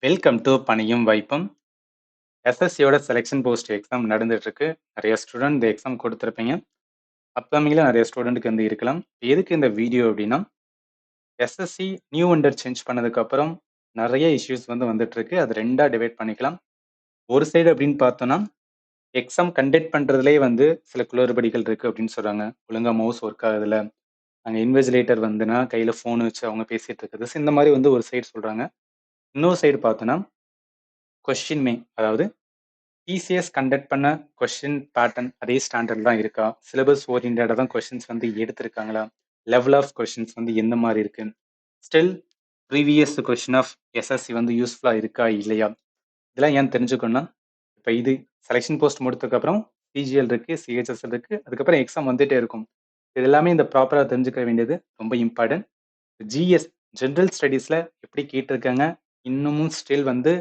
Welcome to பணியும் வாய்ப்பும். எஸ்எஸ்சியோட selection post exam நடந்துட்டு இருக்கு. நிறைய ஸ்டூடெண்ட் இந்த எக்ஸாம் கொடுத்துருப்பீங்க. அப்கமிங்ல நிறைய ஸ்டூடெண்ட்டுக்கு வந்து இருக்கலாம். எதுக்கு இந்த வீடியோ அப்படின்னா, எஸ்எஸ்சி நியூ வெண்டர் சேஞ்ச் பண்ணதுக்கு அப்புறம் நிறைய இஷ்யூஸ் வந்து வந்துட்டு இருக்கு. அது ரெண்டா டிவைட் பண்ணிக்கலாம். ஒரு சைடு அப்படின்னு பார்த்தோம்னா, எக்ஸாம் கண்டக்ட் பண்றதுலேயே வந்து சில குளறுபடிகள் இருக்கு அப்படின்னு சொல்றாங்க. ஒழுங்கா மவுஸ் ஒர்க் ஆகுதுல, அங்கே இன்விஜிலேட்டர் வந்துன்னா கையில ஃபோன் வச்சு அவங்க பேசிட்டு இருக்குது. So, இந்த மாதிரி வந்து ஒரு சைடு சொல்றாங்க. இன்னொரு சைடு பார்த்தோன்னா கொஸ்டின் அதாவது டிசிஎஸ் கண்டக்ட் பண்ண கொஸ்டின் பேட்டர்ன் அதே ஸ்டாண்டர்ட் தான் இருக்கா, சிலபஸ் ஓரியன்டாக தான் கொஸ்டின்ஸ் வந்து எடுத்திருக்காங்களா, லெவல் ஆஃப் கொஸ்டின்ஸ் வந்து எந்த மாதிரி இருக்கு, still previous question of SSC வந்து யூஸ்ஃபுல்லாக இருக்கா இல்லையா, இதெல்லாம் ஏன் தெரிஞ்சுக்கணும்னா, இப்போ இது செலெக்ஷன் போஸ்ட் முடித்ததுக்கப்புறம் சிஜிஎல் இருக்கு, சிஹெச்எஸ்எல் இருக்கு, அதுக்கப்புறம் எக்ஸாம் வந்துட்டே இருக்கும். இது எல்லாமே இந்த ப்ராப்பராக தெரிஞ்சுக்க வேண்டியது ரொம்ப இம்பார்ட்டன்ட். ஜிஎஸ் ஜென்ரல் ஸ்டடீஸில் எப்படி கேட்டிருக்காங்க, இன்னமும் ஸ்டில் வந்து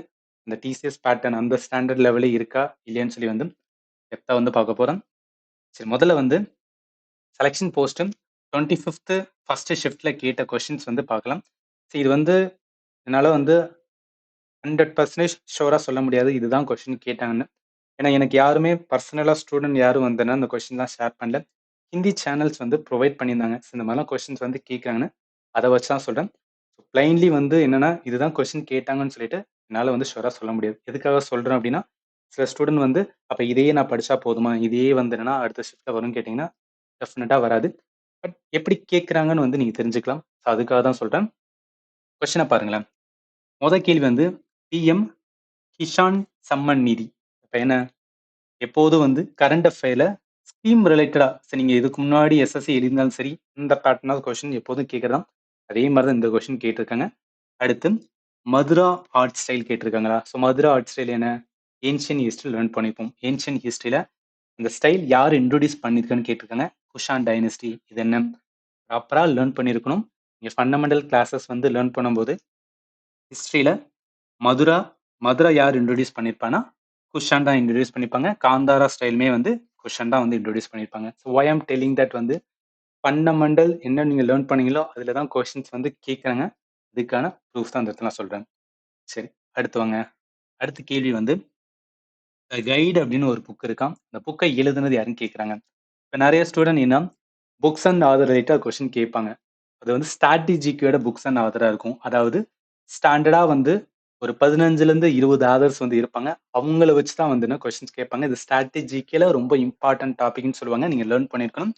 இந்த டிசிஎஸ் பேட்டர்ன் அந்த ஸ்டாண்டர்ட் லெவலே இருக்கா இல்லையான்னு சொல்லி வந்து டெப்த்தாக வந்து பார்க்க போகிறோம். சரி, முதல்ல வந்து செலெக்ஷன் போஸ்ட்டு 25th ஃபர்ஸ்ட் ஷிஃப்ட்டில் கேட்ட கொஷின்ஸ் வந்து பார்க்கலாம். சரி, இது வந்து என்னால் வந்து 100% ஷோராக சொல்ல முடியாது இதுதான் கொஷின் கேட்டாங்கன்னு. ஏன்னா எனக்கு யாருமே பர்சனலாக ஸ்டூடெண்ட் யாரும் வந்தேன்னா அந்த கொஷின்லாம் ஷேர் பண்ணல. ஹிந்தி சேனல்ஸ் வந்து ப்ரொவைட் பண்ணியிருந்தாங்க. இந்த மாதிரிலாம் கொஷின்ஸ் வந்து கேட்குறாங்கன்னு அதை வச்சு தான் சொல்கிறேன். பிளைன்லி வந்து என்னன்னா இதுதான் கொஸ்டின் கேட்டாங்கன்னு சொல்லிட்டு என்னால் வந்து ஷுவராக சொல்ல முடியாது. எதுக்காக சொல்கிறேன் அப்படின்னா, சில ஸ்டூடெண்ட் வந்து அப்போ இதையே நான் படித்தா போதுமா, இதையே வந்து என்னன்னா அடுத்த ஷிஃப்ட்டில் வரும்னு கேட்டிங்கன்னா டெஃபினட்டாக வராது. பட் எப்படி கேட்குறாங்கன்னு வந்து நீங்கள் தெரிஞ்சுக்கலாம். ஸோ அதுக்காக தான் சொல்கிறேன். கொஸ்டினை பாருங்களேன். முதல் கேள்வி வந்து பிஎம் கிஷான் சம்மன் நிதி. இப்போ என்ன, எப்போதும் வந்து கரண்ட் அஃபேர்ல ஸ்கீம் ரிலேட்டடா, சரி நீங்கள் இதுக்கு முன்னாடி எஸ்எஸ்சி எழுதினாலும் சரி இந்த பேட்டர்ன் ஆஃப் கொஸ்டின் எப்போதும் கேட்குறதான். அதே மாதிரி தான் இந்த கொஸ்டின் கேட்டிருக்காங்க. அடுத்து மதுரா ஆர்ட் ஸ்டைல் கேட்டிருக்காங்களா? ஸோ மதுரா ஆர்ட் ஸ்டைல் என்ன, ஏன்ஷியன் ஹிஸ்ட்ரி லேர்ன் பண்ணிப்போம். ஏன்ஷியன் ஹிஸ்ட்ரியில் இந்த ஸ்டைல் யார் இன்ட்ரோடியூஸ் பண்ணியிருக்கான்னு கேட்டிருக்காங்க. குஷான் டைனஸ்டி இது என்ன ப்ராப்பராக லேர்ன் பண்ணியிருக்கணும். நீங்கள் ஃபண்டமெண்டல் கிளாஸஸ் வந்து லேர்ன் பண்ணும்போது ஹிஸ்ட்ரியில் மதுரா மதுரா யார் இன்ட்ரோடியூஸ் பண்ணியிருப்பானா குஷான் தான் இன்ட்ரோடியூஸ் பண்ணியிருப்பாங்க. காந்தாரா ஸ்டைலுமே வந்து குஷான் தான் வந்து இன்ட்ரோடியூஸ் பண்ணியிருப்பாங்க. So why am telling that வந்து ஃபண்டமெண்டல் என்ன நீங்கள் லேர்ன் பண்ணீங்களோ அதில் தான் கொஷின்ஸ் வந்து கேட்குறாங்க. இதுக்கான ப்ரூஃப் தான் அந்த இடத்துல நான் சொல்கிறேன். சரி, அடுத்து வாங்க. அடுத்த கேள்வி வந்து கைடு அப்படின்னு ஒரு புக் இருக்கான். அந்த புக்கை எழுதுனது யாருன்னு கேட்குறாங்க. இப்போ நிறைய ஸ்டூடெண்ட் என்ன books and author related question கேட்பாங்க. அது வந்து ஸ்ட்ராட்டஜிக்கோட புக்ஸ் அண்ட் ஆதராக இருக்கும். அதாவது ஸ்டாண்டர்டாக வந்து ஒரு 15லேருந்து 20 ஆதர்ஸ் வந்து இருப்பாங்க. அவங்கள வச்சு தான் வந்து கொஸ்டின்ஸ் கேட்பாங்க. இது ஸ்ட்ராட்டஜிக்கில் ரொம்ப இம்பார்ட்டன்ட் டாபிக்னு சொல்லுவாங்க. நீங்கள் லேர்ன் பண்ணியிருக்கணும்.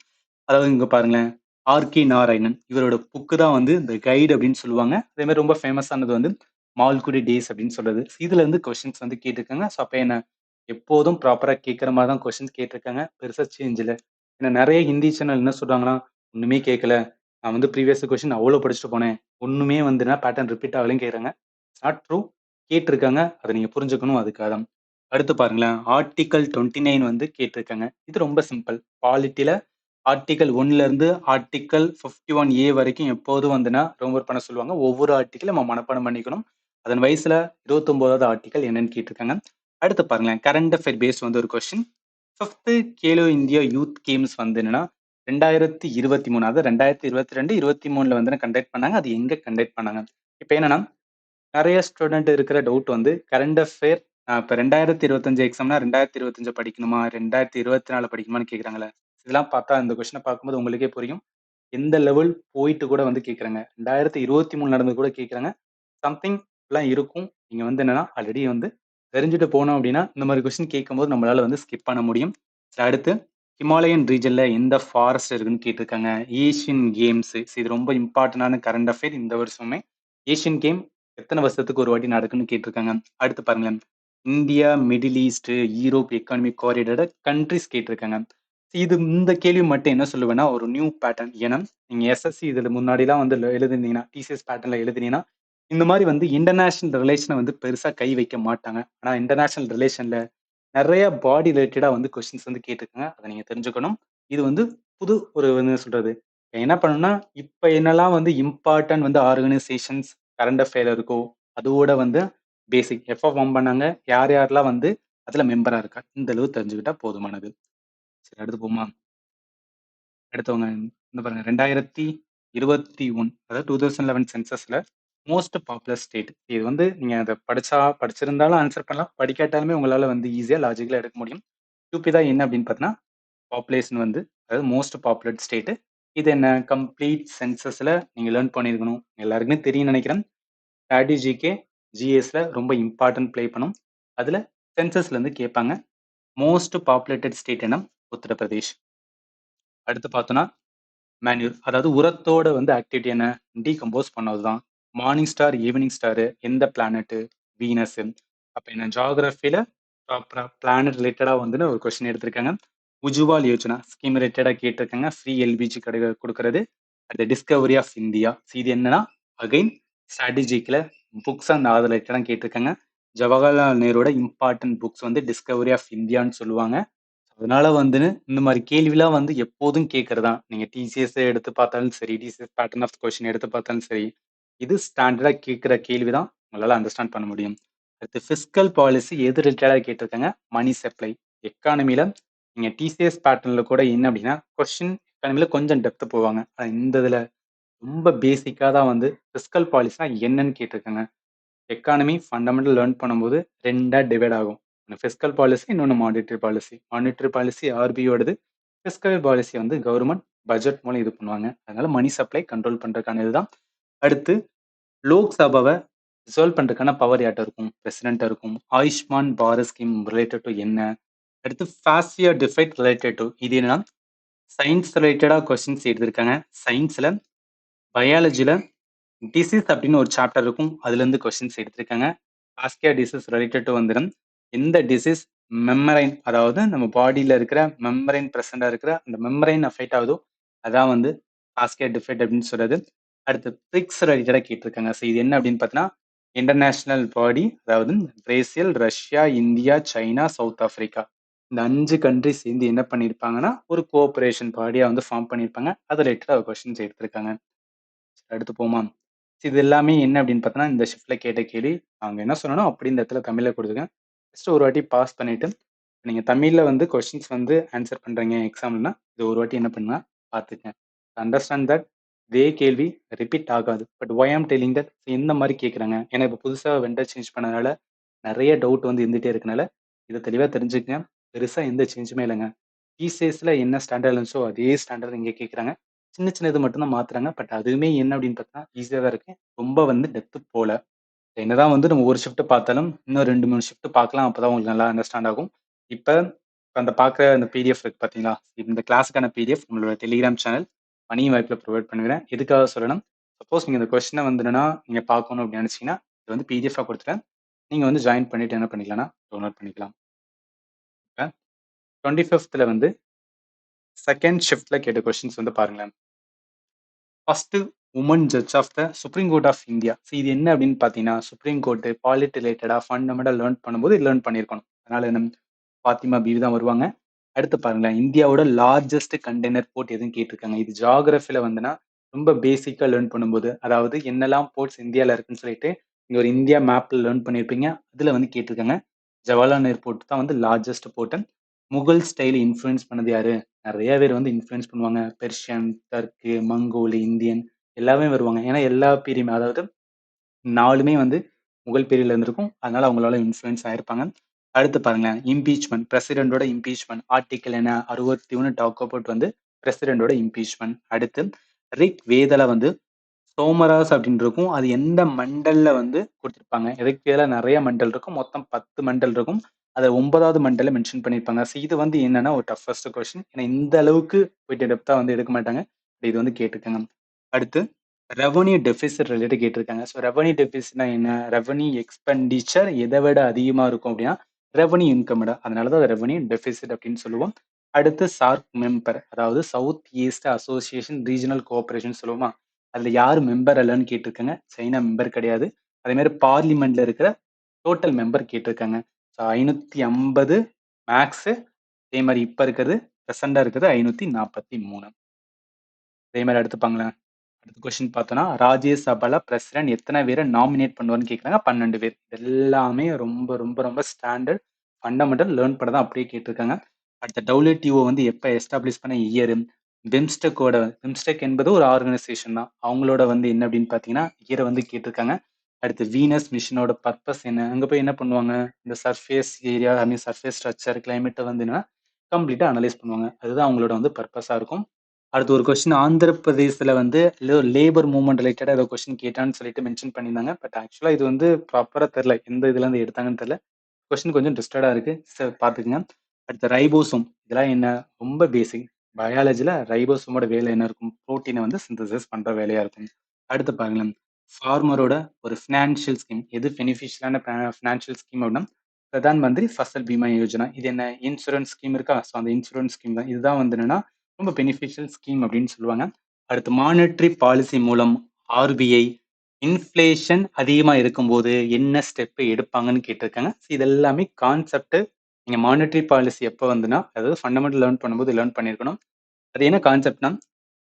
அதாவது இங்கே பாருங்களேன், ஆர்கே நாராயணன் இவரோட புக்கு தான் வந்து இந்த கைடு அப்படின்னு சொல்லுவாங்க. அதே மாதிரி ரொம்ப ஃபேமஸானது வந்து மால்குடி டேஸ் அப்படின்னு சொல்றது. இதுல இருந்து கொஸ்டின்ஸ் வந்து கேட்டிருக்காங்க. ஸோ அப்போ என்ன எப்போதும் ப்ராப்பராக கேட்குற மாதிரி தான் கொஸ்டின்ஸ் கேட்டிருக்காங்க. பெருசாக சேஞ்ச் இல்லை. ஏன்னா நிறைய ஹிந்தி சேனல் என்ன சொல்றாங்கன்னா, ஒன்றுமே கேட்கல, நான் வந்து ப்ரீவியஸ் கொஸ்டின் அவ்வளோ படிச்சுட்டு போனேன், ஒன்றுமே வந்துன்னா பேட்டர்ன் ரிப்பீட் ஆகலையும் கேட்குறாங்க. Not true. கேட்டிருக்காங்க, அதை நீங்கள் புரிஞ்சுக்கணும். அதுக்காக தான். அடுத்து பாருங்களேன், ஆர்டிகல் 29 வந்து கேட்டிருக்காங்க. இது ரொம்ப சிம்பிள். பாலிட்டியில் ஆர்டிகல் 1லேருந்து ஆர்டிகல் 51A வரைக்கும் எப்போதும் வந்துன்னா ரொம்ப பண்ண சொல்லுவாங்க. ஒவ்வொரு ஆர்டிக்கலும் நம்ம மனப்பாடம் பண்ணிக்கணும். அதன் வயசுல 29வது ஆர்டிகல் என்னன்னு கேட்டிருக்காங்க. அடுத்து பாருங்களேன், கரண்ட் அஃபேர் பேஸ்ட் வந்து ஒரு question. 5th Khelo India youth games வந்து என்னன்னா 2023, அதாவது 2022, 23ல வந்து கண்டக்ட் பண்ணாங்க. அது எங்க கண்டக்ட் பண்ணாங்க? இப்போ என்னன்னா நிறைய ஸ்டூடெண்ட் இருக்கிற டவுட் வந்து கரண்ட் அஃபேர் இப்போ 2025 எக்ஸாம்னா 2025 படிக்கணுமா, 2024 படிக்கணுமான்னு கேட்குறாங்களே. இதெல்லாம் பார்த்தா இந்த கொஸ்டினை பார்க்கும்போது உங்களுக்கே புரியும் எந்த லெவல் போயிட்டு கூட வந்து கேட்குறாங்க. 2023 நடந்து கூட கேட்குறாங்க. சம்திங் எல்லாம் இருக்கும். நீங்க வந்து என்னன்னா ஆல்ரெடி வந்து தெரிஞ்சுட்டு போனோம் அப்படின்னா இந்த மாதிரி கொஸ்டின் கேட்கும்போது நம்மளால வந்து ஸ்கிப் பண்ண முடியும். சரி, அடுத்து ஹிமாலயன் ரீஜன்ல எந்த ஃபாரஸ்ட் இருக்குன்னு கேட்டிருக்காங்க. ஏஷியன் கேம்ஸ் இது ரொம்ப இம்பார்ட்டன்டான கரண்ட் அஃபேர் இந்த வருஷமே. ஏஷியன் கேம் எத்தனை வருஷத்துக்கு ஒரு வாட்டி நடக்குன்னு கேட்டிருக்காங்க. அடுத்து பாருங்களேன், India Middle East Europe economic காரிடோட கண்ட்ரிஸ் கேட்டிருக்காங்க. இது இந்த கேள்வி மட்டும் என்ன சொல்லுவேன்னா ஒரு நியூ பேட்டர்ன். ஏன்னா நீங்க எஸ்எஸ்சி இதுல முன்னாடிலாம் வந்து எழுதுனீங்கன்னா டிசிஎஸ் பேட்டர்ன்ல எழுதுனீங்கன்னா இந்த மாதிரி வந்து இன்டர்நேஷனல் ரிலேஷனை வந்து பெருசா கை வைக்க மாட்டாங்க. ஆனா இன்டர்நேஷனல் ரிலேஷன்ல நிறைய பாடி ரிலேட்டடா வந்து கொஸ்டின்ஸ் வந்து கேட்டிருக்காங்க. அதை நீங்க தெரிஞ்சுக்கணும். இது வந்து புது ஒரு என்ன சொல்றது, என்ன பண்ணணும்னா இப்ப என்னெல்லாம் வந்து இம்பார்ட்டன்ட் வந்து ஆர்கனைசேஷன்ஸ் கரண்ட் அஃபேர் இருக்கோ அதோட வந்து பேசிக் எப்போ ஃபார்ம் பண்ணாங்க, யார் யாரெல்லாம் வந்து அதுல மெம்பரா இருக்கா, இந்த அளவு தெரிஞ்சுக்கிட்டா போதுமானது. சரி, அடுத்து போமா. அடுத்தவங்க இந்த பாருங்க, 2021 அதாவது 2011 சென்சஸ்ல மோஸ்ட் பாப்புலர் ஸ்டேட். இது வந்து நீங்க அத படிச்சிருந்தாலும் ஆன்சர் பண்ணலாம். படிக்காட்டாலுமே உங்களால வந்து ஈஸியா லாஜிக்கலா எடுக்க முடியும். யுபி தான் என்ன அப்படின்னு பார்த்தீங்கன்னா, பாப்புலேஷன் வந்து அதாவது மோஸ்ட் பாப்புலர் ஸ்டேட். இது என்ன கம்ப்ளீட் சென்சஸ்ல நீங்க லேர்ன் பண்ணியிருக்கணும். எல்லாருக்குமே தெரியும்னு நினைக்கிறேன். ஸ்ட்ராட்டஜி ஜிகே, ஜிஎஸ்ல ரொம்ப இம்பார்ட்டன்ட் ப்ளே பண்ணும். அதுல சென்சஸ்ல இருந்து கேட்பாங்க. மோஸ்ட் பாப்புலேட்டட் ஸ்டேட் என்ன? உத்தரப்பிரதேஷ். அடுத்து பார்த்தோம்னா மேன்யூர் அதாவது உரத்தோட வந்து ஆக்டிவிட்டி என்ன? டீகம்போஸ் பண்ணது தான். மார்னிங் ஸ்டார், ஈவினிங் ஸ்டார், எந்த பிளானட்? வீனஸ். அப்ப என்ன ஜியோகிராஃபில ப்ராப்பரா பிளானட் ரிலேட்டடா வந்து ஒரு கொஸ்டின் எடுத்திருக்காங்க. உஜ்வால் யோஜனா ஸ்கீம் ரிலேட்டடா கேட்டிருக்காங்க. ஃப்ரீ எல்பிஜி கொடுக்கறது. அது டிஸ்கவரி ஆஃப் இந்தியா. இது என்னன்னா அகைன் ஸ்ட்ராட்டஜிக்ல புக்ஸ் அண்ட் ஆதர் ரிலேட்டடா கேட்டிருக்காங்க. ஜவஹர்லால் நேரோட இம்பார்ட்டன்ட் புக்ஸ் வந்து டிஸ்கவரி ஆஃப் இந்தியான்னு சொல்லுவாங்க. அதனால வந்து இந்த மாதிரி கேள்விலாம் வந்து எப்போதும் கேட்கறதான். நீங்க டிசிஎஸ் எடுத்து பார்த்தாலும் சரி, டிசிஎஸ் பேட்டர்ன் ஆஃப் கொஸ்டின் எடுத்து பார்த்தாலும் சரி, இது ஸ்டாண்டர்டா கேட்கிற கேள்விதான் உங்களால அண்டர்ஸ்டாண்ட் பண்ண முடியும். அடுத்து ஃபிஸ்கல் பாலிசி எது ரிலேட்டடா கேட்டிருக்காங்க? Money supply. எக்கானமில நீங்க டிசிஎஸ் பேட்டர்ன்ல கூட என்ன அப்படின்னா கொஸ்டின் எக்கானமில கொஞ்சம் டெப்த் போவாங்க. ஆனா இந்த இதுல ரொம்ப பேசிக்கா தான் வந்து ஃபிஸ்கல் பாலிசினா என்னன்னு கேட்டிருக்காங்க. எக்கானமி ஃபண்டமெண்டல் லேர்ன் பண்ணும்போது 2ஆ டிவைட் ஆகும். ஒண்ணு ஃபிஸ்கல் பாலிசி, இன்னொன்னு மானிட்டரி பாலிசி. மானிட்டரி பாலிசி ஆர்பிஐயோடது. ஃபிஸ்கல் பாலிசி வந்து கவர்மெண்ட் பட்ஜெட் மூலம் இது பண்ணுவாங்க. அதனால மணி சப்ளை கண்ட்ரோல் பண்றதுக்கான இதுதான். அடுத்து லோக்சபாவை ரிசால்வ் பண்றதுக்கான பவர் யார்ட்ட இருக்கும்? பிரசிடென்ட்டா இருக்கும். Ayushman Bharat scheme related to என்ன? அடுத்து ஃபாசியா டிஃபைட் ரிலேட்டட் டு இது என்னன்னா சயின்ஸ் ரிலேட்டடா கொஸ்டின்ஸ் எடுத்திருக்காங்க. சயின்ஸ்ல பயாலஜில டிசீஸ் அப்படின்னு ஒரு சாப்டர் இருக்கும். அதுல இருந்து கொஸ்டின்ஸ் எடுத்திருக்காங்க. பாஸ்கியா டிசீஸ் ரிலேட்டட் டு வந்துடும். எந்த டிசீஸ் மெம்மரைன் அதாவது நம்ம பாடியில இருக்கிற மெம்மரைன் பிரசண்டா இருக்கிற அந்த மெம்மரைன் அஃபெக்ட் ஆகுதோ அதான் வந்து பாஸ்கியா டிஃபெக்ட் அப்படின்னு சொல்றது. அடுத்து பிரிக்ஸ் ரிலேட்டடா கேட்டிருக்காங்க. ஸோ இது என்ன அப்படின்னு பார்த்தீங்கன்னா இன்டர்நேஷனல் பாடி அதாவது Brazil, Russia, India, China, south Africa இந்த 5 கண்ட்ரி சேர்ந்து என்ன பண்ணியிருப்பாங்கன்னா ஒரு கோஆபரேஷன் பாடியா வந்து ஃபார்ம் பண்ணியிருப்பாங்க. அது ரிலேட்டடா கொஸ்டின்ஸ் எடுத்திருக்காங்க. அடுத்து போமா இது எல்லாமே என்ன அப்படின்னு பார்த்தோன்னா இந்த ஷிஃப்ட்ல கேட்ட கேள்வி அவங்க என்ன சொன்னாலும் அப்படி இந்த இடத்துல தமிழ்ல கொடுத்துருக்கேன். ஜஸ்ட் ஒரு வாட்டி பாஸ் பண்ணிட்டு நீங்க தமிழ்ல வந்து கொஸ்டின்ஸ் வந்து ஆன்சர் பண்றீங்க எக்ஸாம்னா இது ஒரு வாட்டி என்ன பண்ணா பார்த்துக்கேன். அண்டர்ஸ்டாண்ட் தட் இதே கேள்வி ரிப்பீட் ஆகாது. But why am telling that இந்த மாதிரி கேட்குறாங்க. ஏன்னா இப்போ புதுசாக வெண்டர் சேஞ்ச் பண்ணனால நிறைய டவுட் வந்து இருந்துகிட்டே இருக்கனால இதை தெளிவாக தெரிஞ்சுக்கங்க. பெருசாக எந்த சேஞ்சுமே இல்லைங்க. டிசிஎஸ்ல என்ன ஸ்டாண்டர்ட் இருந்துச்சோ அதே ஸ்டாண்டர்ட் இங்கே கேட்குறாங்க. சின்ன சின்ன இது மட்டும் தான் மாத்துறாங்க. பட் அதுவுமே என்ன அப்படின்னு பார்த்தா ஈஸியா தான் இருக்கு. ரொம்ப வந்து டெப்த் போல. என்னதான் வந்து நம்ம ஒரு ஷிஃப்ட் பார்த்தாலும், இன்னும் 2, 3 ஷிஃப்ட் பார்க்கலாம். அப்பதான் உங்களுக்கு நல்லா அண்டர்ஸ்டாண்ட் ஆகும். இப்ப அந்த பார்க்குற அந்த பிடிஎஃப் இருக்கு பார்த்தீங்களா? இந்த கிளாஸ்க்கான பிடிஎஃப் நம்மளோட டெலிகிராம் சேனல் மணி வாய்ப்புல ப்ரொவைட் பண்ணுகிறேன். எதுக்காக சொல்லணும்? சப்போஸ் நீங்க இந்த கொஸ்டின வந்து என்னன்னா, நீங்க பார்க்கணும் அப்படின்னு நினைச்சீங்கன்னா, இது வந்து பிடிஎஃபா குடுத்துட்டேன். நீங்க வந்து ஜாயின் பண்ணிட்டு என்ன பண்ணிக்கலாம்னா, டவுன்லோட் பண்ணிக்கலாம். இப்ப 25ல வந்து 2ண்ட் ஷிஃப்ட்ல கேட்ட கொஸ்டின்ஸ் வந்து பாருங்களேன். First woman judge of the supreme court of India. இது என்ன அப்படின்னு பார்த்தீங்கன்னா, சுப்ரீம் கோர்ட் பாலிட் ரிலேட்டடா ஃபண்டமெண்டல் லேர்ன் பண்ணும்போது லேர்ன் பண்ணியிருக்கணும். அதனால என்ன ஃபாத்திமா பீவி தான் வருவாங்க. அடுத்து பாருங்களேன், இந்தியாவோட லார்ஜஸ்ட் கண்டெய்னர் போர்ட் எதுன்னு கேட்டிருக்காங்க. இது ஜியோகிராஃபில வந்துன்னா ரொம்ப பேசிக்கா லேர்ன் பண்ணும்போது, அதாவது என்னெல்லாம் போர்ட்ஸ் இந்தியால இருக்குன்னு சொல்லிட்டு, நீங்க ஒரு இந்தியா மேப்ல லேர்ன் பண்ணியிருப்பீங்க. அதுல வந்து கேட்டிருக்காங்க. ஜவஹர்லால் ஏர்போர்ட் தான் வந்து largest port. Mughal style influence பண்ணது யாரு? நெறைய பேர் வந்து இன்ஃப்ளூயன்ஸ் பண்ணுவாங்க. பெர்ஷியன், டர்க்கு, மங்கோலி, இந்தியன் எல்லாமே வருவாங்க. ஏன்னா எல்லா பீரியடுமே அதாவது 4மே வந்து முகல் பீரியட்ல இருந்திருக்கும். அதனால அவங்களால இன்ஃப்ளூயன்ஸ் ஆயிருப்பாங்க. அடுத்து பாருங்களேன், இம்பீச்மென்ட் பிரசிடென்ட்டோட இம்பீச்மென்ட் ஆர்டிகிள் என்ன 61 டாக் அபௌட் வந்து பிரசிடென்ட்டோட இம்பீச்மென்ட். அடுத்து ரிக் வேதல வந்து சோமராஸ் அப்படின்னு இருக்கும். அது எந்த மண்டல்ல வந்து குடுத்திருப்பாங்க. ரிக் வேதல நெறைய மண்டல் இருக்கும். மொத்தம் 10 மண்டல் இருக்கும். அத 9வது மண்டல்ல மென்ஷன் பண்ணியிருப்பாங்க. ஸோ இது வந்து என்னன்னா ஒரு டஃபஸ்ட் கொஸ்டின். ஏன்னா இந்த அளவுக்கு போயிட்டு டெப்த்தா வந்து எடுக்க மாட்டாங்க. இது வந்து கேட்டுக்கங்க. அடுத்து ரெவென்யூ டெபிசிட் ரிலேட்டட் கேட்டிருக்காங்க. ஸோ ரெவென்யூ டெபிசிட்னா என்ன? ரெவென்யூ எக்ஸ்பெண்டிச்சர் எதை விட அதிகமா இருக்கும் அப்படின்னா, ரெவென்யூ இன்கம் விட. அதனால தான் ரெவென்யூ டெபிசிட் அப்படின்னு சொல்லுவோம். அடுத்து சார்க் மெம்பர் அதாவது south east association regional cooperation சொல்லுவோமா? அதுல யார் மெம்பர் அல்லன்னு கேட்டிருக்காங்க. சைனா மெம்பர் கிடையாது. அதே மாதிரி பார்லிமெண்ட்ல இருக்கிற டோட்டல் மெம்பர் கேட்டிருக்காங்க. So 550 max. அதே மாதிரி இப்ப இருக்கிறது பிரசண்டா இருக்கிறது 543. அதே மாதிரி அடுத்துப்பாங்களேன். அடுத்த கொஸ்டின் பார்த்தோம்னா, ராஜ்யசபால பிரசிடென்ட் எத்தனை பேரை நாமினேட் பண்ணுவார்ன்னு கேட்குறாங்க. 12 பேர். எல்லாமே ரொம்ப ரொம்ப ரொம்ப ஸ்டாண்டர்ட் ஃபண்டமெண்டல் லேர்ன் பண்ண தான் அப்படியே கேட்டிருக்காங்க. அடுத்த WTO வந்து எப்ப எஸ்டாப்ளிஷ் பண்ண இயர்? பிம்ஸ்டெக் என்பது ஒரு ஆர்கனைசேஷன் தான். அவங்களோட வந்து என்ன அப்படின்னு பார்த்தீங்கன்னா, இயர வந்து கேட்டிருக்காங்க. அடுத்து வீனஸ் மிஷனோட பர்ப்பஸ் என்ன? அங்க போய் என்ன பண்ணுவாங்க? இந்த சர்ஃபேஸ் ஏரியா, ஐ மீன் சர்ஃபேஸ் ஸ்ட்ரக்சர், கிளைமேட்ட வந்து என்னன்னா கம்ப்ளீட்டா அனலைஸ் பண்ணுவாங்க. அதுதான் அவங்களோட வந்து பர்ப்பஸா இருக்கும். அடுத்து ஒரு கொஸ்டின் ஆந்திர பிரதேசல வந்து ஏதோ லேபர் மூவ்மெண்ட் ரிலேட்டடா ஏதோ கொஸ்டின் கேட்டான்னு சொல்லிட்டு மென்ஷன் பண்ணியிருந்தாங்க. பட் ஆக்சுவலா இது வந்து ப்ராப்பரா தெரியல. எந்த இதுல இருந்து எடுத்தாங்கன்னு தெரியல. கொஸ்டின் கொஞ்சம் ட்விஸ்டடா இருக்கு. பார்த்துக்கங்க. அடுத்து ரைபோசோம். இதெல்லாம் என்ன? ரொம்ப பேசிக். பயாலஜில ரைபோசோமோட வேலை என்ன இருக்கும்? புரோட்டீன வந்து சிந்தசிஸ் பண்ற வேலையா இருக்கும். அடுத்து பாருங்களேன். ஃபார்மரோட ஒரு ஃபினான்ஷியல் ஸ்கீம். எது பெனிஃபிஷியலான ஃபினான்ஷியல் ஸ்கீம் அப்படின்னா, பிரதான் மந்திரி ஃபசல் பீமா யோஜனா. இது என்ன? இன்சூரன்ஸ் ஸ்கீம் இருக்கா? ஸோ அந்த இன்சூரன்ஸ் ஸ்கீம் தான். இதுதான் வந்து என்னன்னா, ரொம்ப பெனிஃபிஷியல் ஸ்கீம் அப்படின்னு சொல்லுவாங்க. அடுத்து மானிட்டரி பாலிசி மூலம் ஆர்பிஐ இன்ஃப்ளேஷன் அதிகமா இருக்கும்போது என்ன ஸ்டெப் எடுப்பாங்கன்னு கேட்டிருக்காங்க. இது எல்லாமே கான்செப்ட். நீங்க மானிட்டரி பாலிசி எப்போ வந்துன்னா, அதாவது ஃபண்டமெண்டல் லேர்ன் பண்ணும்போது லேர்ன் பண்ணியிருக்கணும். அது என்ன கான்செப்ட்னா,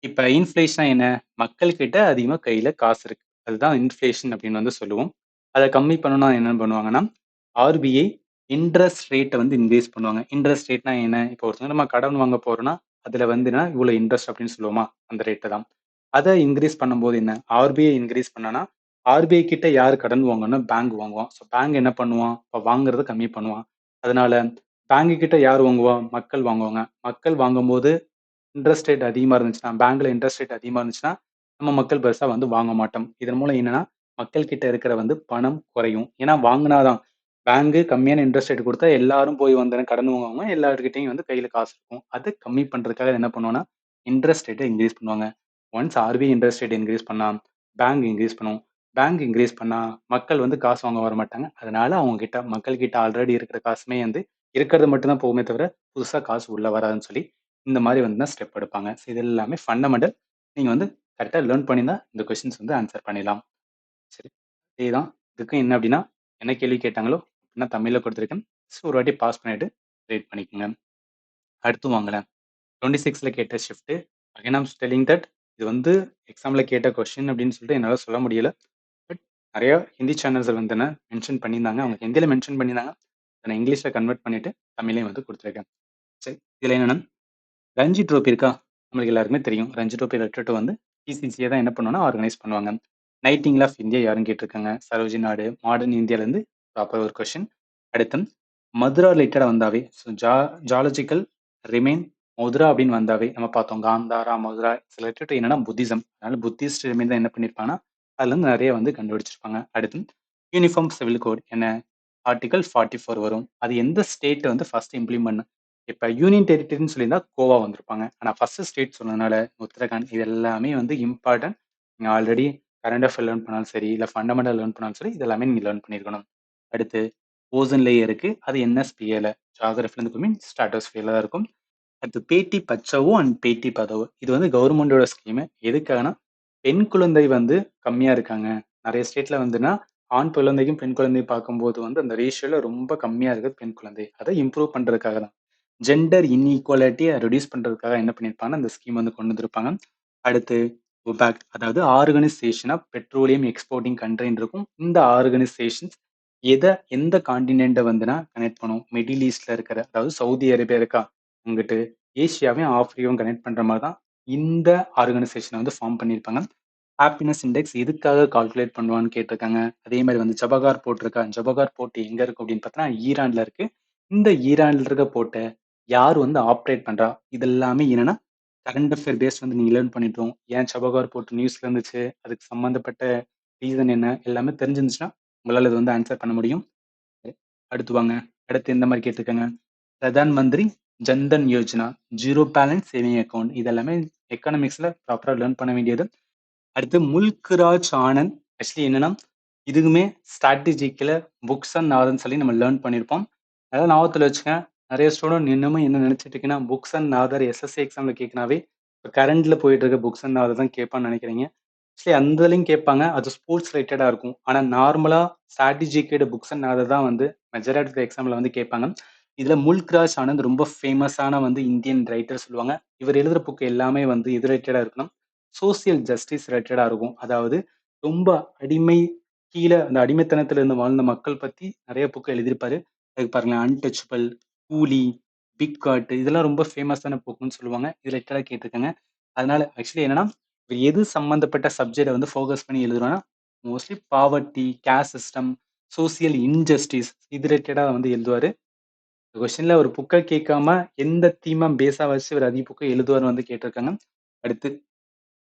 இப்ப இன்ஃப்ளேஷன்னா என்ன? மக்கள் கிட்ட அதிகமா கையில காசு இருக்கு. அதுதான் இன்ஃப்ளேஷன் அப்படின்னு வந்து சொல்லுவோம். அத கம்மி பண்ணணும்னா என்ன பண்ணுவாங்கன்னா, ஆர்பிஐ இன்ட்ரெஸ்ட் ரேட்ட வந்து இன்கிரீஸ் பண்ணுவாங்க. இன்ட்ரெஸ்ட் ரேட்னா என்ன? இப்போ ஒருத்தவங்க நம்ம கடன் வாங்க போறோம்னா, அதுல வந்துனா இவ்வளோ இன்ட்ரெஸ்ட் அப்படின்னு சொல்லுவோமா? அந்த ரேட்ட தான். அத இன்கிரீஸ் பண்ணும்போது என்ன? ஆர்பிஐ இன்கிரீஸ் பண்ணானா, ஆர்பிஐ கிட்ட யாரு கடன் வாங்குவாங்கன்னா, பேங்க் வாங்குவான். ஸோ பேங்க் என்ன பண்ணுவான்? அப்ப வாங்குறத கம்மி பண்ணுவான். அதனால பேங்க் கிட்ட யார் வாங்குவா? மக்கள் வாங்குவாங்க. மக்கள் வாங்கும்போது இன்ட்ரெஸ்ட் ரேட் அதிகமா இருந்துச்சுன்னா, பேங்க்ல இன்ட்ரெஸ்ட் ரேட் அதிகமா இருந்துச்சுன்னா, நம்ம மக்கள் பெருசா வந்து வாங்க மாட்டோம். இதன் மூலம் என்னன்னா, மக்கள் கிட்ட இருக்கிற வந்து பணம் குறையும். ஏன்னா வாங்குனா தான் பேங்க் கம்மியான இன்ட்ரெஸ்ட் ரேட் குடுத்தா எல்லாரும் போய் வந்து கடன் வாங்குவாங்க. எல்லார்கிட்டயும் வந்து கையில காசு இருக்கும். அத கம்மி பண்றதுக்காக என்ன பண்ணுவோம்னா, இன்ட்ரெஸ்ட் ரேட்ட இன்கிரீஸ் பண்ணுவாங்க. Once RBI interest rate increase பண்ணா, பேங்க் இன்கிரீஸ் பண்ணும். பேங்க் இன்கிரீஸ் பண்ணா, மக்கள் வந்து காசு வாங்க வரமாட்டாங்க. அதனால அவங்க கிட்ட மக்கள் கிட்ட ஆல்ரெடி இருக்கிற காசுமே வந்து இருக்கிறது மட்டும் தான் போகுமே தவிர, புதுசா காசு உள்ள வராதுன்னு சொல்லி இந்த மாரி வந்து தான் ஸ்டெப் எடுப்பாங்க. ஸோ இது எல்லாமே ஃபண்டமெண்டல். நீங்க வந்து கரெக்ட்டா லேர்ன் பண்ணியிருந்தா இந்த கொஸ்டின்ஸ் வந்து ஆன்ஸர் பண்ணிடலாம். சரி. இதேதான். இதுக்கும் என்ன அப்டின்னா, என்ன கேள்வி கேட்டாங்களோ, நான் தமிழ்ல குடுத்துருக்கேன். ஸோ ஒரு வாட்டி பாஸ் பண்ணிட்டு ரீட் பண்ணிக்கங்க. அடுத்து வாங்களேன். 26ல கேட்ட shift. Again I am telling that இது வந்து எக்ஸாம்ல கேட்ட கொஸ்டின் அப்டின்னு சொல்லிட்டு என்னால சொல்ல முடியல. பட் நெறைய ஹிந்தி சேனல்ஸ்ல வந்து என்ன மென்ஷன் பண்ணியிருந்தாங்க. அவங்க ஹிந்தியில மென்ஷன் பண்ணியிருந்தாங்க. அத நான் இங்கிலீஷ்ல கன்வெர்ட் பண்ணிட்டு தமிழ்லயும் வந்து குடுத்துருக்கேன். சரி. இதுல என்னன்னா ரஞ்சி ட்ரோஃபி இருக்கா? நம்மளுக்கு எல்லாருக்குமே தெரியும். ரஞ்சி ட்ரோஃபி ரெட்ரட் வந்து பிசிசிஏ தான் என்ன பண்ணும்னா, ஆர்கனைஸ் பண்ணுவாங்க. நைட்டிங்கேல் ஆஃப் இந்தியா யாருன்னு கேட்டிருக்காங்க. சரோஜினி நாயுடு, மாடர்ன் இந்தியாலருந்து ப்ராப்பர் ஒரு கொஸ்டின். அடுத்து மதுரா ரிலேட்டடா வந்தாவே, ஸோ ஜாலஜிக்கல் ரிமைன் மதுரா அப்படின்னு வந்தாவே நம்ம பார்த்தோம். காந்தாரா, மதுரா ரிலேட்டட் என்னன்னா புத்திசம். அதனால புத்திஸ்ட் ரிமைன் தான் என்ன பண்ணியிருப்பாங்கன்னா, அதுலருந்து நெறைய வந்து கண்டுபிடிச்சிருப்பாங்க. அடுத்து யூனிஃபார்ம் சிவில் கோட் என்ன? ஆர்டிகிள் 44 வரும். அது எந்த ஸ்டேட் வந்து ஃபர்ஸ்ட் இம்ப்ளிமெண்ட் இப்ப யூனியன் டெரிட்டரின்னு சொல்லியிருந்தா கோவா வந்திருப்பாங்க. ஆனா ஃபர்ஸ்ட் ஸ்டேட் சொன்னதுனால உத்தரகாண்ட் இது எல்லாமே வந்து இம்பார்ட்டன்ட். நீங்க ஆல்ரெடி கரண்ட் அஃபேர் லேர்ன் பண்ணாலும் சரி, இல்ல ஃபண்டமெண்டல் லேர்ன் பண்ணாலும் சரி, இது எல்லாமே நீங்க லேர்ன் பண்ணியிருக்கணும். அடுத்து ஓசோன் லேயர் இருக்கு. அது என்எஸ்பிஏல ஜியோகிராஃபில இருந்து மீன் ஸ்ட்ராட்டோஸ்பியர்ல தான் இருக்கும். அடுத்து பேட்டி பச்சாவோ அண்ட் பேட்டி பதாவோ இது வந்து கவர்மெண்டோட ஸ்கீம். எதுக்காகனா பெண் குழந்தை வந்து கம்மியா இருக்காங்க. நெறைய ஸ்டேட்ல வந்துன்னா ஆண் குழந்தைக்கும், பெண் குழந்தையும் பார்க்கும்போது வந்து அந்த ரேஷியோல ரொம்ப கம்மியா இருக்குது பெண் குழந்தை. அத இம்ப்ரூவ் பண்றதுக்காக தான். ஜெண்டர் இன்இக்வாலிட்டிய ரெட்யூஸ் பண்றதுக்காக என்ன பண்ணியிருப்பாங்கன்னா, அந்த ஸ்கீம் வந்து கொண்டு வந்திருப்பாங்க. அடுத்து ஒபாக் அதாவது ஆர்கனைசேஷன் ஆஃப் பெட்ரோலியம் எக்ஸ்போர்ட்டிங் கண்ட்ரின்னு இருக்கும். இந்த ஆர்கனைசேஷன்ஸ் எந்த கான்டினென்ட்ட வந்துனா கனெக்ட் பண்ணும். மிடில் ஈஸ்ட்ல இருக்கிற அதாவது சவுதி அரேபியா இருக்கா, அங்கிட்டு ஏசியாவையும், ஆப்பிரிக்காவும் கனெக்ட் பண்ற மாரி தான் இந்த ஆர்கனைசேஷன வந்து ஃபார்ம் பண்ணியிருப்பாங்க. ஹாப்பினஸ் இண்டெக்ஸ் எதுக்காக கால்குலேட் பண்ணுவான்னு கேட்டிருக்காங்க. அதே மாரி வந்து ஜபகார் போர்ட் இருக்கா? ஜபகார் போர்ட் எங்க இருக்கு அப்படின்னு பார்த்தோம்னா, ஈரான்ல இருக்கு. இந்த ஈரான்ல இருக்க போர்ட்ட யார் வந்து ஆப்பரேட் பண்றா? இது எல்லாமே என்னன்னா, கரண்ட் அஃபேர் பேஸ்ட் வந்து நீங்க லேர்ன் பண்ணிட்டோம். ஏன் ஜபகார் போர்ட் நியூஸ்ல இருந்துச்சு? அதுக்கு சம்மந்தப்பட்ட ரீசன் என்ன? எல்லாமே தெரிஞ்சிருந்துச்சுன்னா, உங்களால இது வந்து ஆன்ஸர் பண்ண முடியும். அடுத்து வாங்க. அடுத்து எந்த மாரி கேட்டிருக்காங்க? Pradhan Mantri Jan Dhan Yojana, zero balance saving account இது எல்லாமே எக்கனாமிக்ஸ்ல ப்ராப்பரா லேர்ன் பண்ண வேண்டியது. அடுத்து முல்க்ராஜ் ஆனந்த் ஆக்சுவலி என்னன்னா, இதுவுமே ஸ்ட்ராட்டஜிக்ல புக்ஸ் அண்ட் நாதர்ன்னு சொல்லி நம்ம லேர்ன் பண்ணியிருப்போம். அதெல்லாம் ஞாபகத்துல வச்சுக்கங்க. நெறைய ஸ்டூடண்ட் இன்னமும் என்ன நெனச்சுட்டு இருக்கீங்கன்னா, புக்ஸ் அண்ட் நாதர் எஸ்எஸ்சி எக்ஸாம்ல கேட்கனாவே, இப்ப கரண்ட்ல போயிட்டு இருக்க புக்ஸ் அண்ட் நாதர் தான் கேட்பான்னு நெனைக்கிறீங்க. ஆக்சுவலி அந்த இதுலயும் கேட்பாங்க. அது ஸ்போர்ட்ஸ் ரிலேட்டடா இருக்கும். ஆனா நார்மலா ஸ்ட்ராட்டஜிக்கேட் புக்ஸ் அண்ட் நாதர் தான் வந்து மெஜாரிட்டி ஆஃப் எக்ஸாம்ல வந்து கேட்பாங்க. இதுல முல்க்ராஜ் ஆனந்த் ரொம்ப ஃபேமஸான வந்து இந்தியன் ரைட்டர் சொல்லுவாங்க. இவர் எழுதுற புக் எல்லாமே வந்து எது ரிலேட்டடா இருக்குன்னா, சோசியல் ஜஸ்டிஸ் ரிலேட்டடா இருக்கும். அதாவது ரொம்ப அடிமை கீழ அந்த அடிமைத்தனத்துல இருந்து வாழ்ந்த மக்கள் பத்தி நெறைய புக் எழுதியிருப்பாரு. அதுக்கு பாருங்களேன் அன்டச்சபிள், கூலி, பிக் காட் இதெல்லாம் ரொம்ப ஃபேமஸான புக்குன்னு சொல்லுவாங்க. இது லிட்டரலா கேட்டுருக்காங்க. அதனால ஆக்சுவலி என்னன்னா, இவர் எது சம்மந்தப்பட்ட சப்ஜெக்ட்ட வந்து ஃபோக்கஸ் பண்ணி எழுதுறார்னா, mostly poverty, caste system, social injustice இது ரிலேட்டடா வந்து எழுதுவாரு. கொஸ்டின்ல ஒரு புக்க கேட்காம எந்த தீம பேஸா வச்சு இவர் அதிக புக்க எழுதுவார்ன்னு வந்து கேட்டிருக்காங்க. அடுத்து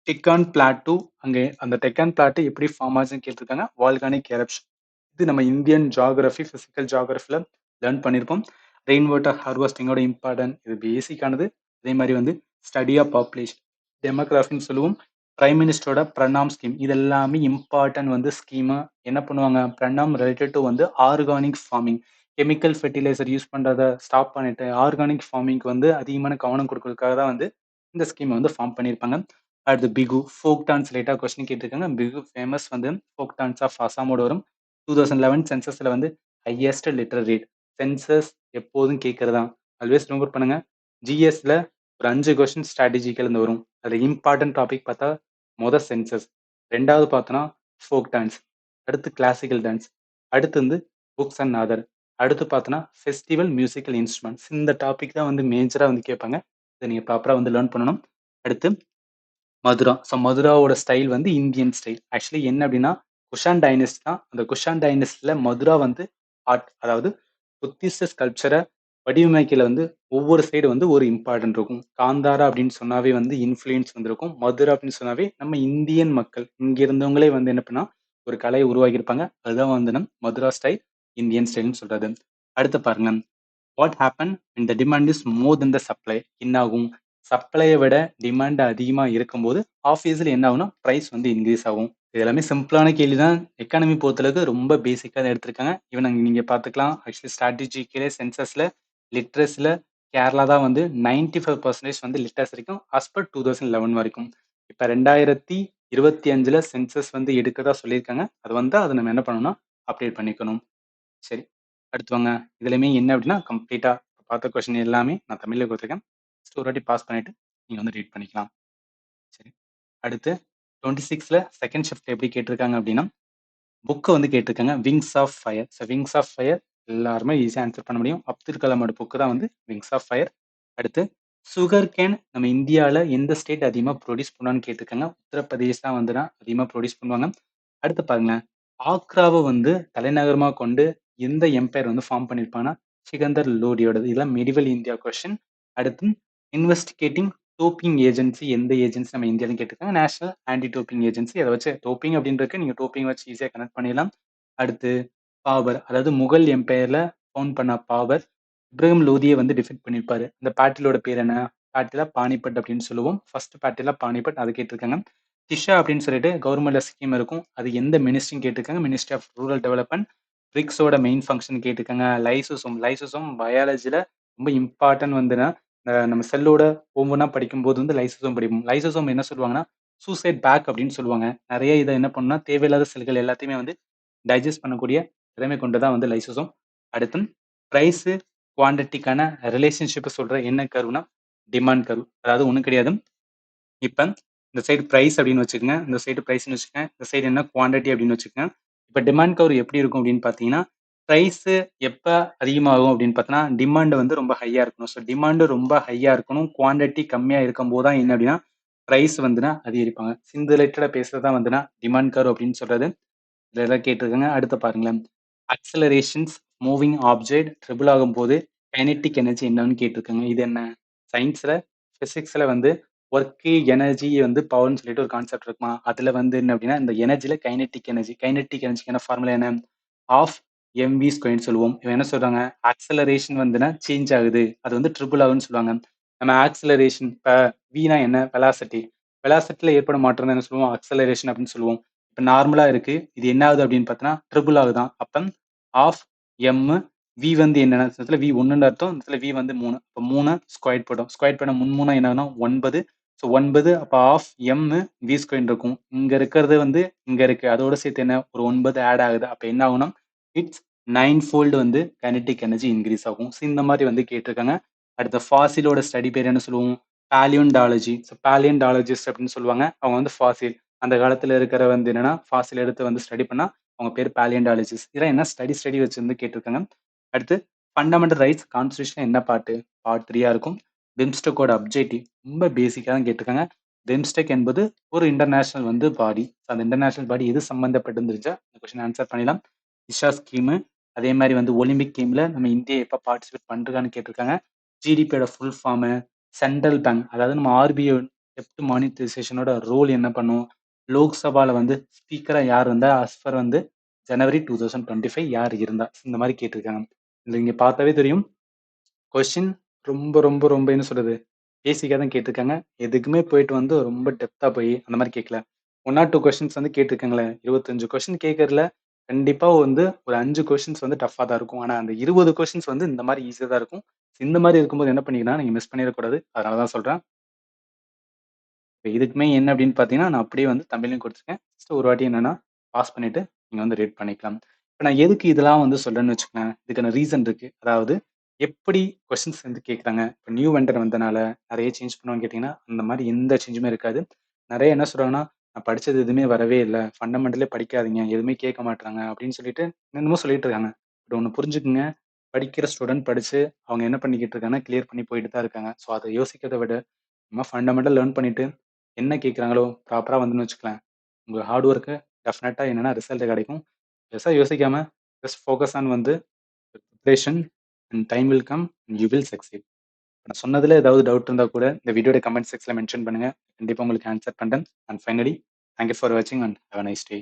டெக்கான் பிளாட்டூ அங்க அந்த டெக்கான் பிளாட்டூ எப்படி ஃபார்ம் ஆச்சுன்னு கேட்டிருக்காங்க. Volcanic eruption. இது நம்ம இந்தியன் ஜியோகிராஃபி, பிசிக்கல் ஜியோகிராஃபில லேர்ன் பண்ணியிருப்போம். ரெயின் வாட்டர் ஹார்வெஸ்டிங்கோட இம்பார்ட்டன்ட் இது பேசிக்கானது. அதே மாதிரி வந்து ஸ்டடி ஆஃப் பாப்புலேஷன், டெமோகிராஃபின்னு சொல்லுவோம். பிரைம் மினிஸ்டரோட பிரணாம் ஸ்கீம் இது எல்லாமே இம்பார்ட்டன்ட் வந்து ஸ்கீமா என்ன பண்ணுவாங்க? பிரணாம் ரிலேட்டட் டு வந்து organic farming. Chemical fertiliser use பண்றத ஸ்டாப் பண்ணிட்டு ஆர்கானிக் ஃபார்மிங்க்கு வந்து அதிகமான கவனம் கொடுக்கறதுக்காக தான் வந்து இந்த ஸ்கீம் வந்து ஃபார்ம் பண்ணியிருப்பாங்க. அடுத்து பிகு ஃபோக் டான்ஸ் ரிலேட்டடா கொஸ்டின் கேட்டிருக்காங்க. பிகு ஃபேமஸ் வந்து ஃபோக் டான்ஸ் ஆஃப் அசாமோட வரும். 2011 சென்சஸ்ல வந்து ஹையஸ்ட் லிட்டர் ரேட். சென்சஸ் எப்போதும் கேட்கறது தான். ஆல்வேஸ் ரிமெம்பர் பண்ணுங்க. ஜிஎஸ்ல ஒரு 5 கொஸ்டின் ஸ்ட்ராட்டஜிக்கல் இருந்து வரும். அதுல இம்பார்ட்டன்ட் டாபிக் பார்த்தா சென்சஸ். 2வது பார்த்தோம்னா ஃபோக் டான்ஸ். அடுத்து கிளாசிக்கல் டான்ஸ். அடுத்து வந்து புக்ஸ் அண்ட் அதர். அடுத்து பார்த்தோம்னா ஃபெஸ்டிவல் மியூசிக்கல் இன்ஸ்ட்ருமெண்ட்ஸ். இந்த டாபிக் தான் வந்து மேஜரா வந்து கேட்பாங்க. இதை நீங்க ப்ராப்பரா வந்து லேர்ன் பண்ணணும். அடுத்து மதுரா. ஸோ மதுராவோட ஸ்டைல் வந்து இந்தியன் ஸ்டைல். ஆக்சுவலி என்ன அப்படின்னா, குஷான் டைனஸ்டி தான். அந்த குஷான் டைனஸ்டில மதுரா வந்து ஆர்ட் அதாவது புத்திஸ்ட் ஸ்கல்ப்சர வடிவமைக்கல வந்து ஒவ்வொரு சைடு வந்து ஒரு இம்பார்ட்டன்ட் இருக்கும். காந்தாரா அப்படின்னு சொன்னாவே வந்து இன்ஃப்ளூயன்ஸ் வந்திருக்கும். மதுரா அப்படின்னு சொன்னாவே நம்ம இந்தியன் மக்கள் இங்க இருந்தவங்களே வந்து என்ன பண்ணா ஒரு கலையை உருவாக்கியிருப்பாங்க. அதுதான் வந்து நம் மதுரா ஸ்டைல், இந்தியன் ஸ்டைல்னு சொல்றது. அடுத்து பாருங்க. What happen when the demand is more than the supply? என்ன ஆகும்? சப்ளையை விட டிமாண்ட் அதிகமா இருக்கும்போது ஆப்வியஸ்லி என்ன ஆகும்னா பிரைஸ் வந்து இன்க்ரீஸ் ஆகும். இது எல்லாமே சிம்பிளான கேள்வி தான். எக்கானமி பொறுத்தளவுக்கு ரொம்ப பேசிக்கா தான் எடுத்திருக்காங்க. ஈவன் நீங்க பார்த்துக்கலாம். ஆக்சுவலி ஸ்ட்ராட்டஜிக்கலே சென்சஸ்ல லிட்ரஸில கேரளா தான் வந்து 95% வந்து லிட்டரஸ் இருக்கும். as per 2011 வரைக்கும். இப்ப 2025ல சென்சஸ் வந்து எடுக்கதா சொல்லியிருக்காங்க. அது வந்தா அதை நம்ம என்ன பண்ணணும்னா அப்டேட் பண்ணிக்கணும். சரி. அடுத்து வாங்க. இதுலயுமே என்ன அப்படின்னா, கம்ப்ளீட்டா பார்த்த கொஸ்டின் எல்லாமே நான் தமிழ்ல குடுத்துருக்கேன். ஜஸ்ட் ஒரு வாட்டி பாஸ் பண்ணிட்டு, நீங்க வந்து ரீட் பண்ணிக்கலாம். சரி. அடுத்து 26ல செகண்ட் ஷிஃப்ட் எப்படி கேட்டிருக்காங்க அப்படின்னா, புக்க வந்து கேட்டிருக்காங்க. Wings of fire. So wings of fire எல்லாருமே ஈஸியா ஆன்சர் பண்ண முடியும். அப்துல் கலாமோட புக்கு தான் வந்து விங்ஸ் ஆஃப் ஃபயர். அடுத்து சுகர் கேன் நம்ம இந்தியால எந்த ஸ்டேட் அதிகமா ப்ரொடியூஸ் பண்ணுவான்னு கேட்டிருக்காங்க. உத்தரப்பிரதேஷ் தான் வந்துனா அதிகமா ப்ரொடியூஸ் பண்ணுவாங்க. அடுத்து பாருங்களேன். ஆக்ராவ வந்து தலைநகரமா கொண்டு எந்த எம்பையர் வந்து ஃபார்ம் பண்ணியிருப்பாங்கன்னா, சிகந்தர் லோடியோடது. இதெல்லாம் மெடிவல் இந்தியா கொஸ்டின். அடுத்து இன்வெஸ்டிகேட்டிங் டோப்பிங் ஏஜென்சி எந்த ஏஜென்சி நம்ம இந்தியான்னு கேட்டிருக்காங்க. National anti doping agency. அதை வச்சு டோப்பிங் அப்படின்றதுக்கு நீங்க டோப்பிங் வச்சு ஈஸியா கனெக்ட் பண்ணிடலாம். அடுத்து பாபர் அதாவது முகல் எம்பையர்ல ஃபவுண்ட் பண்ண பாபர் இப்ராஹிம் லோதியை வந்து டிஃபெக்ட் பண்ணியிருப்பாரு. அந்த பேட்டிலோட பேர் என்ன? பேட்டில பானிபட் அப்படின்னு சொல்லுவோம். ஃபர்ஸ்ட் பேட்டில பானிபட் அது கேட்டிருக்காங்க. திஷா அப்படின்னு சொல்லிட்டு கவர்மெண்ட்ல ஸ்கீம் இருக்கும். அது எந்த மினிஸ்ட்ரின்னு கேட்டிருக்காங்க. Ministry of rural development. பிரிக்ஸோட மெயின் ஃபங்க்ஷன் கேட்டிருக்காங்க. லைசோசோம். லைசோசோம் பயாலஜில ரொம்ப இம்பார்ட்டன்ட் வந்துன்னா, நம்ம செல்லோட ஒவ்வொன்றா படிக்கும்போது வந்து லைசோசோம் படிப்போம். லைசோசோம் என்ன சொல்லுவாங்கன்னா, சூசைட் பேக் அப்படின்னு சொல்லுவாங்க. நிறைய இதை என்ன பண்ணும்னா, தேவையில்லாத செல்கள் எல்லாத்தையுமே வந்து டைஜஸ்ட் பண்ணக்கூடிய திறமை கொண்டதான் வந்து லைசோசோம். அடுத்து பிரைஸ் குவான்டிட்டிக்கான ரிலேஷன்ஷிப் சொல்ற என்ன கர்வ்னா டிமாண்ட் கர்வ். அதாவது ஒண்ணும் கிடையாது. இப்ப இந்த சைடு பிரைஸ் அப்படின்னு வச்சுக்கோங்க. இந்த சைடு பிரைஸ்ன்னு வச்சுக்கோங்க. இந்த சைடு என்ன குவான்டிட்டி அப்படின்னு வச்சுக்கோங்க. இப்ப டிமாண்ட் கர்வ் எப்படி இருக்கும் அப்படின்னு பார்த்தீங்கன்னா, பிரைஸ் எப்ப அதிகமாகும் அப்படின்னு பார்த்தோம்னா, டிமாண்ட் வந்து ரொம்ப ஹையா இருக்கணும். ஸோ டிமாண்ட் ரொம்ப ஹையா இருக்கணும். குவான்டிட்டி கம்மியா இருக்கும்போது தான் என்ன அப்படின்னா, பிரைஸ் வந்துனா அதிகரிப்பாங்க. இந்த ரிலேட்டடா பேசுறது தான் வந்துனா டிமாண்ட் கர்வ் அப்படின்னு சொல்றது. இதெல்லாம் கேட்டிருக்காங்க. அடுத்து பாருங்களேன். அக்ஸலரேஷன்ஸ் மூவிங் ஆப்ஜெக்ட் ட்ரிபிள் ஆகும்போது கைனெடிக் எனர்ஜி என்னன்னு கேட்டிருக்காங்க. இது என்ன? சயின்ஸ்ல, பிசிக்ஸ்ல வந்து ஒர்க் எனர்ஜி வந்து பவர்ன்னு சொல்லிட்டு ஒரு கான்செப்ட் இருக்குமா? அதுல வந்து என்ன அப்படின்னா, இந்த எனர்ஜில கைனெடிக் எனர்ஜி. கைனெடிக் எனர்ஜிக்கான ஃபார்முலா என்ன? ஆஃப் எம்வி ஸ்கொயர்ன்னு சொல்லுவோம். இவன் என்ன சொல்றாங்க? ஆக்ஸலரேஷன் வந்துனா சேஞ்ச் ஆகுது. அது வந்து ட்ரிபிள் ஆகும்ன்னு சொல்லுவாங்க. நம்ம ஆக்ஸலரேஷன் இப்ப வினா என்ன? வெலாசிட்டி. வெலாசிட்டில ஏற்படும் மாற்றம் தான் என்ன சொல்லுவோம்? அக்ஸலரேஷன் அப்படின்னு சொல்லுவோம். இப்ப நார்மலா இருக்கு. இது என்ன ஆகுது அப்படின்னு பார்த்தோம்னா, ட்ரிபிள் ஆகுதாம். அப்ப ஆஃப் எம் வி வந்து என்னன்னா, இந்த இடத்துல வி 1ன்னு அர்த்தம். இந்த இடத்துல வி வந்து 3. அப்ப 3 ஸ்கொயர் போடும். ஸ்கொயர் பண்ண 3 என்ன ஆகும்னா 9. ஸோ 9 அப்ப ஆஃப் எம் வி ஸ்கொயர் இருக்கும். இங்க இருக்கிறது வந்து இங்க இருக்கு. அதோட சேர்த்து என்ன ஒரு 9 ஆட் ஆகுது. அப்ப என்ன ஆகும்னா, இட்ஸ் 9 ஃபோல்டு வந்து கைனெடிக் எனர்ஜி இன்கிரீஸ் ஆகும். ஸோ இந்த மாதிரி வந்து கேட்டிருக்காங்க. அடுத்த ஃபாசிலோட ஸ்டடி பேர் என்ன சொல்லுவோம்? பாலியோன்டாலஜி. ஸோ பாலியோன்டாலஜிஸ்ட் அப்படின்னு சொல்லுவாங்க. அவங்க வந்து ஃபாசில் அந்த காலத்துல இருக்கிற வந்து என்னன்னா, ஃபாசில் எடுத்து வந்து ஸ்டடி பண்ணா அவங்க பேர் பாலியோன்டாலஜிஸ்ட். இதெல்லாம் என்ன ஸ்டடி வச்சிருந்து கேட்டிருக்காங்க. அடுத்து ஃபண்டமெண்டல் ரைட்ஸ் கான்ஸ்டிடியூஷன் என்ன பார்ட்டு? பார்ட் 3 இருக்கும். பிம்ஸ்டெக்கோட அப்ஜெக்டிவ் ரொம்ப பேசிக்கா தான் கேட்டிருக்காங்க. பிம்ஸ்டெக் என்பது ஒரு இன்டர்நேஷனல் பாடி. அந்த இன்டர்நேஷனல் பாடி எது சம்மந்தப்பட்டதுன்னு தெரிஞ்சா இந்த கொஸ்டின் ஆன்சர் பண்ணிடலாம். இஷா ஸ்கீமு, அதே மாரி ஒலிம்பிக் கேம்ல நம்ம இந்தியா எப்ப பார்ட்டிசிபேட் பண்றான்னு கேட்டிருக்காங்க. ஜிடிபியோட ஃபுல் ஃபார்மு, சென்ட்ரல் பேங்க் அதாவது நம்ம ஆர்பிஐ டெப்ட் மானிட்டரைசேஷனோட ரோல் என்ன பண்ணும்? லோக்சபால ஸ்பீக்கரா யார் இருந்தா? அஸ் பர் ஜனவரி 2025 யார் இருந்தா? இந்த மாரி கேட்டிருக்காங்க. இதுல நீங்க பார்த்தாவே தெரியும். கொஸ்டின் ரொம்ப, ரொம்ப, ரொம்ப என்ன சொல்றது? பேசிக்கா தான் கேட்டிருக்காங்க. எதுக்குமே போயிட்டு ரொம்ப டெப்த்தா போய் அந்த மாரி கேட்கல. 1 ஆர் 2 கொஸ்டின்ஸ் கேட்டிருக்காங்களே. 25 கொஸ்டின் கேட்கறதுல கண்டிப்பா ஒரு 5 கொஸ்டின்ஸ் டஃப்பா தான் இருக்கும். ஆனா அந்த 20 கொஸ்டின்ஸ் இந்த மாரி ஈஸியா தான் இருக்கும். இந்த மாரி இருக்கும்போது என்ன பண்ணீங்கன்னா, நீங்க மிஸ் பண்ணிறக்கூடாது. அதனால தான் சொல்றேன். இப்ப இதுக்குமே என்ன அப்படின்னு பார்த்தீங்கன்னா, நான் அப்படியே தமிழ்லயும் குடுத்துருக்கேன். ஜஸ்ட் ஒரு வாட்டி என்னன்னா, பாஸ் பண்ணிட்டு நீங்க ரீட் பண்ணிக்கலாம். இப்ப நான் எதுக்கு இதெல்லாம் சொல்றேன்னு வச்சுக்கங்களேன். இதுக்கான ரீசன் இருக்கு. அதாவது எப்படி கொஸ்டின்ஸ் கேட்குறாங்க. இப்ப நியூ வெண்டர் வந்தனால நெறைய சேஞ்ச் பண்ணுவாங்கன்னு கேட்டீங்கன்னா, அந்த மாரி எந்த சேஞ்சுமே இருக்காது. நெறைய என்ன சொல்றாங்கன்னா, "நான் படிச்சது எதுவுமே வரவே இல்ல. ஃபண்டமெண்டலே படிக்காதீங்க. எதுவுமே கேட்க மாட்றாங்க." அப்படின்னு சொல்லிட்டு என்னென்னமோ சொல்லிட்டு இருக்காங்க. பட் ஒண்ணு புரிஞ்சுக்கங்க. படிக்கிற ஸ்டூடண்ட் படிச்சு அவங்க என்ன பண்ணிக்கிட்டு இருக்காங்கன்னா, கிளியர் பண்ணி போயிட்டு தான் இருக்காங்க. ஸோ அத யோசிக்கிறத விட நம்ம ஃபண்டமெண்டல் லேர்ன் பண்ணிட்டு என்ன கேட்குறாங்களோ ப்ராப்பரா வச்சுக்கலாம். உங்க ஹார்ட் ஒர்க்கு டெஃபினட்டா என்னன்னா ரிசல்ட் கிடைக்கும். பெருசா யோசிக்காம just focus on preparation and time will come and you will succeed. நான் சொன்னதுல ஏதாவது டவுட் இருந்தா கூட இந்த வீடியோட கமெண்ட் செக்ஷன்ல மென்ஷன் பண்ணுங்க. கண்டிப்பா உங்களுக்கு ஆன்சர் பண்றேன். And finally thank you for வாட்சிங் and have a nice day.